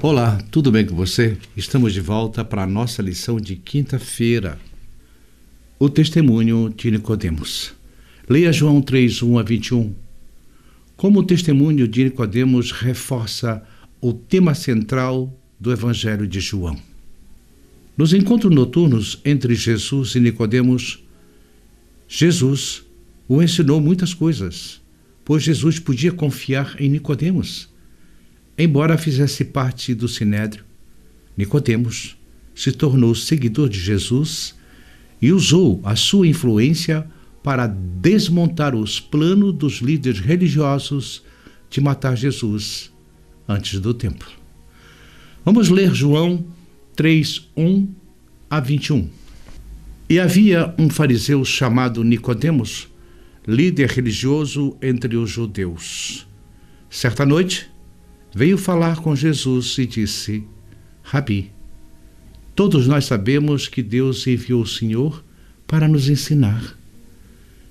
Olá, tudo bem com você? Estamos de volta para a nossa lição de quinta-feira. O testemunho de Nicodemos. Leia João 3, 1 a 21. Como o testemunho de Nicodemos reforça o tema central do Evangelho de João. Nos encontros noturnos entre Jesus e Nicodemos, Jesus o ensinou muitas coisas, pois Jesus podia confiar em Nicodemos. Embora fizesse parte do Sinédrio, Nicodemos se tornou seguidor de Jesus e usou a sua influência para desmontar os planos dos líderes religiosos de matar Jesus antes do templo. Vamos ler João 3, 1 a 21. E havia um fariseu chamado Nicodemos, líder religioso entre os judeus. Certa noite, veio falar com Jesus e disse: Rabi, todos nós sabemos que Deus enviou o Senhor para nos ensinar.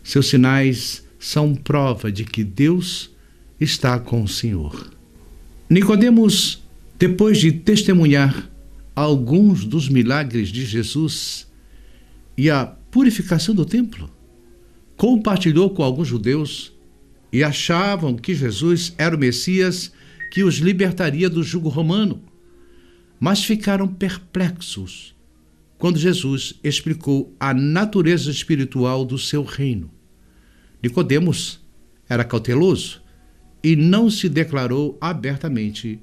Seus sinais são prova de que Deus está com o Senhor. Nicodemos, depois de testemunhar alguns dos milagres de Jesus e a purificação do templo, compartilhou com alguns judeus e achavam que Jesus era o Messias que os libertaria do jugo romano, mas ficaram perplexos quando Jesus explicou a natureza espiritual do seu reino. Nicodemos era cauteloso e não se declarou abertamente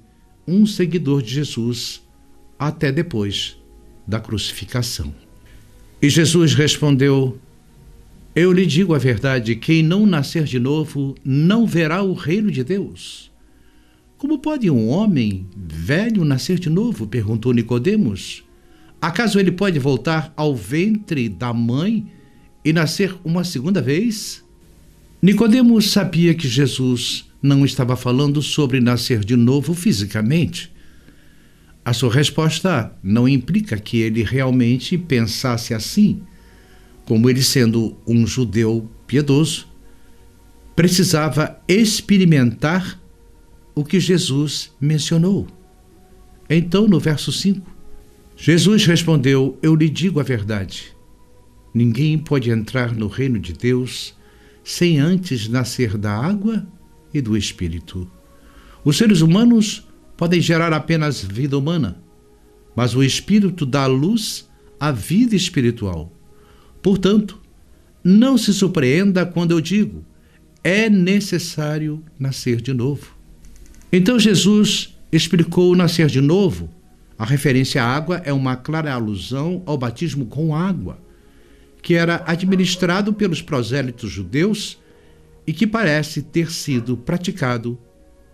um seguidor de Jesus até depois da crucificação. E Jesus respondeu: Eu lhe digo a verdade, quem não nascer de novo não verá o reino de Deus. Como pode um homem velho nascer de novo? Perguntou Nicodemos. Acaso ele pode voltar ao ventre da mãe e nascer uma segunda vez? Nicodemos sabia que Jesus não estava falando sobre nascer de novo fisicamente. A sua resposta não implica que ele realmente pensasse assim, como ele, sendo um judeu piedoso, precisava experimentar o que Jesus mencionou. Então, no verso 5, Jesus respondeu: Eu lhe digo a verdade. Ninguém pode entrar no reino de Deus sem antes nascer da água e do Espírito. Os seres humanos podem gerar apenas vida humana, mas o Espírito dá luz à vida espiritual. Portanto, não se surpreenda quando eu digo: é necessário nascer de novo. Então Jesus explicou o nascer de novo. A referência à água é uma clara alusão ao batismo com água, que era administrado pelos prosélitos judeus e que parece ter sido praticado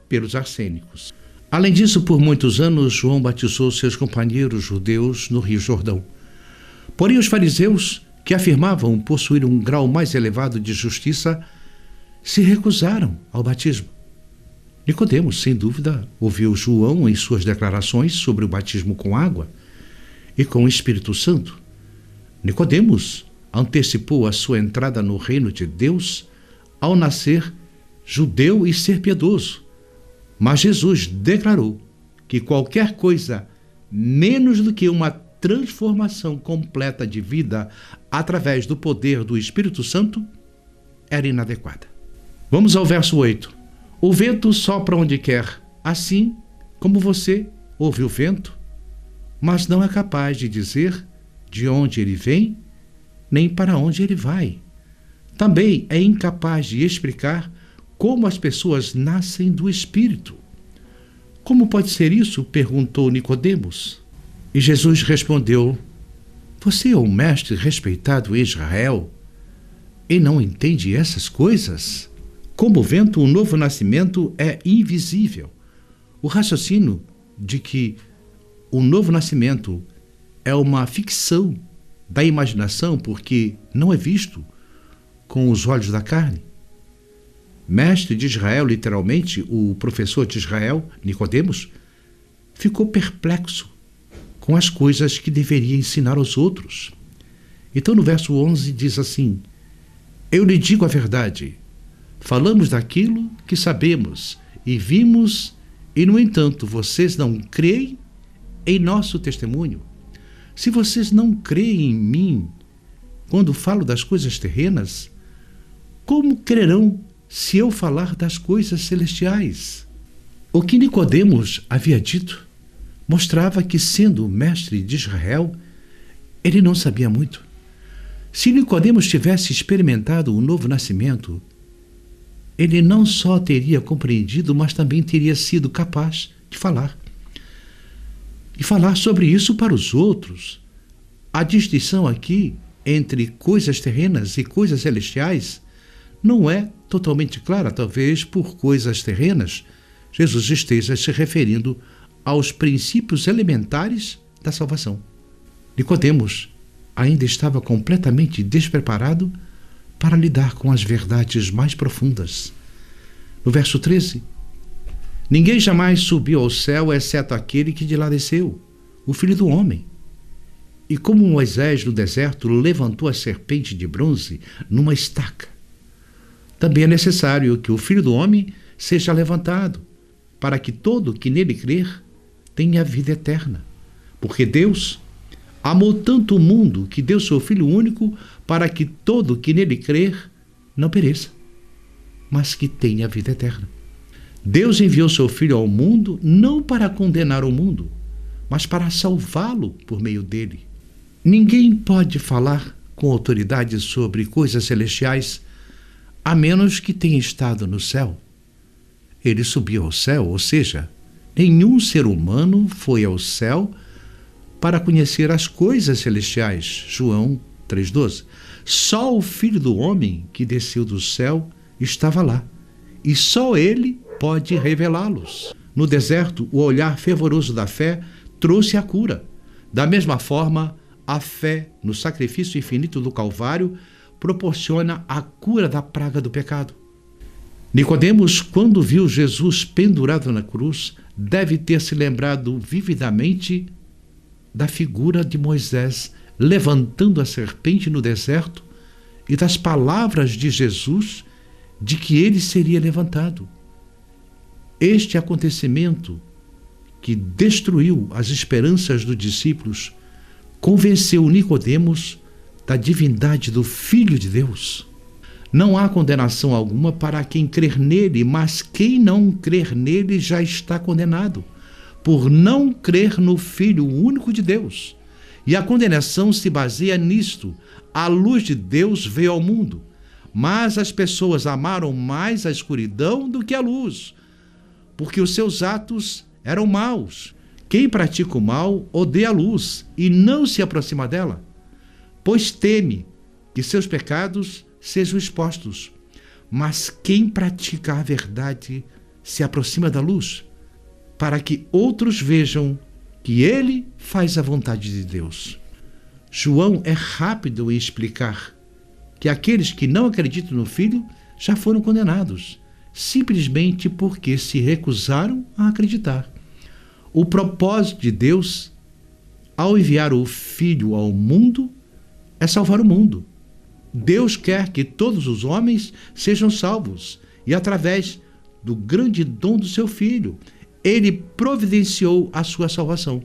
pelos arsênicos. Além disso, por muitos anos, João batizou seus companheiros judeus no Rio Jordão. Porém, os fariseus, que afirmavam possuir um grau mais elevado de justiça, se recusaram ao batismo. Nicodemos, sem dúvida, ouviu João em suas declarações sobre o batismo com água e com o Espírito Santo. Nicodemos antecipou a sua entrada no reino de Deus ao nascer judeu e ser piedoso. Mas Jesus declarou que qualquer coisa menos do que uma transformação completa de vida através do poder do Espírito Santo era inadequada. Vamos ao verso 8. O vento sopra onde quer, assim como você ouve o vento, mas não é capaz de dizer de onde ele vem, nem para onde ele vai. Também é incapaz de explicar como as pessoas nascem do Espírito. Como pode ser isso? Perguntou Nicodemos. E Jesus respondeu: Você é um mestre respeitado em Israel e não entende essas coisas? Como o vento, o novo nascimento é invisível. O raciocínio de que o novo nascimento é uma ficção da imaginação porque não é visto com os olhos da carne. Mestre de Israel, literalmente, o professor de Israel, Nicodemos, ficou perplexo com as coisas que deveria ensinar aos outros. Então, no verso 11 diz assim: Eu lhe digo a verdade, falamos daquilo que sabemos e vimos E, no entanto, vocês não creem em nosso testemunho. Se vocês não creem em mim quando falo das coisas terrenas, como crerão se eu falar das coisas celestiais? O que Nicodemos havia dito mostrava que, sendo mestre de Israel, ele não sabia muito. Se Nicodemos tivesse experimentado o novo nascimento, ele não só teria compreendido, mas também teria sido capaz de falar. E falar sobre isso para os outros. A distinção aqui entre coisas terrenas e coisas celestiais não é totalmente clara. Talvez por coisas terrenas Jesus esteja se referindo aos princípios elementares da salvação. Nicodemos ainda estava completamente despreparado para lidar com as verdades mais profundas. No verso 13, ninguém jamais subiu ao céu, exceto aquele que de lá desceu, o Filho do Homem. E como Moisés no deserto levantou a serpente de bronze numa estaca, também é necessário que o Filho do Homem seja levantado, para que todo que nele crer tenha vida eterna. Porque Deus amou tanto o mundo que deu seu Filho único para que todo que nele crer não pereça, mas que tenha vida eterna. Deus enviou seu Filho ao mundo não para condenar o mundo, mas para salvá-lo por meio dele. Ninguém pode falar com autoridade sobre coisas celestiais a menos que tenha estado no céu. Ele subiu ao céu, ou seja, nenhum ser humano foi ao céu para conhecer as coisas celestiais. João 3,12. Só o Filho do Homem que desceu do céu estava lá, e só ele pode revelá-los. No deserto, o olhar fervoroso da fé trouxe a cura. Da mesma forma, a fé no sacrifício infinito do Calvário proporciona a cura da praga do pecado. Nicodemos, quando viu Jesus pendurado na cruz, deve ter se lembrado vividamente da figura de Moisés levantando a serpente no deserto e das palavras de Jesus de que ele seria levantado. Este acontecimento, que destruiu as esperanças dos discípulos, convenceu Nicodemos da divindade do Filho de Deus. Não há condenação alguma para quem crer nele, mas quem não crer nele já está condenado, por não crer no Filho único de Deus. E a condenação se baseia nisto. A luz de Deus veio ao mundo, mas as pessoas amaram mais a escuridão do que a luz, porque os seus atos eram maus. Quem pratica o mal odeia a luz e não se aproxima dela, pois teme que seus pecados sejam expostos. Mas quem pratica a verdade se aproxima da luz, para que outros vejam que ele faz a vontade de Deus. João é rápido em explicar que aqueles que não acreditam no Filho já foram condenados, simplesmente porque se recusaram a acreditar. O propósito de Deus, ao enviar o Filho ao mundo, é salvar o mundo. Deus quer que todos os homens sejam salvos, e através do grande dom do seu Filho, ele providenciou a sua salvação.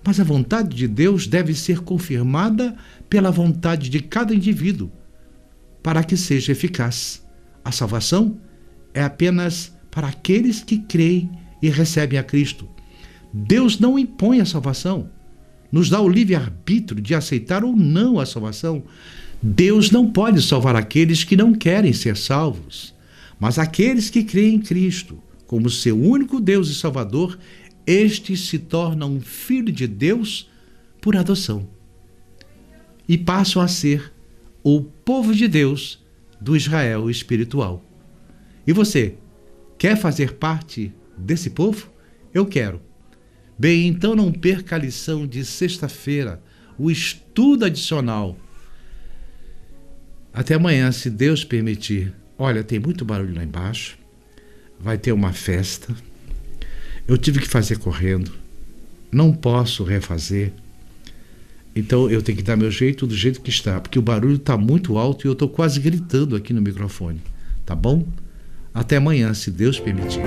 Mas a vontade de Deus deve ser confirmada pela vontade de cada indivíduo, para que seja eficaz. A salvação é apenas para aqueles que creem e recebem a Cristo. Deus não impõe a salvação, nos dá o livre-arbítrio de aceitar ou não a salvação. Deus não pode salvar aqueles que não querem ser salvos, mas aqueles que creem em Cristo como seu único Deus e Salvador, estes se tornam filho de Deus por adoção e passam a ser o povo de Deus do Israel espiritual. E você, quer fazer parte desse povo? Eu quero. Bem, então não perca a lição de sexta-feira, o estudo adicional. Até amanhã, se Deus permitir. Olha, tem muito barulho lá embaixo. Vai ter uma festa. Eu tive que fazer correndo. Não posso refazer. Então eu tenho que dar meu jeito do jeito que está, porque o barulho está muito alto e eu estou quase gritando aqui no microfone. Tá bom? Até amanhã, se Deus permitir.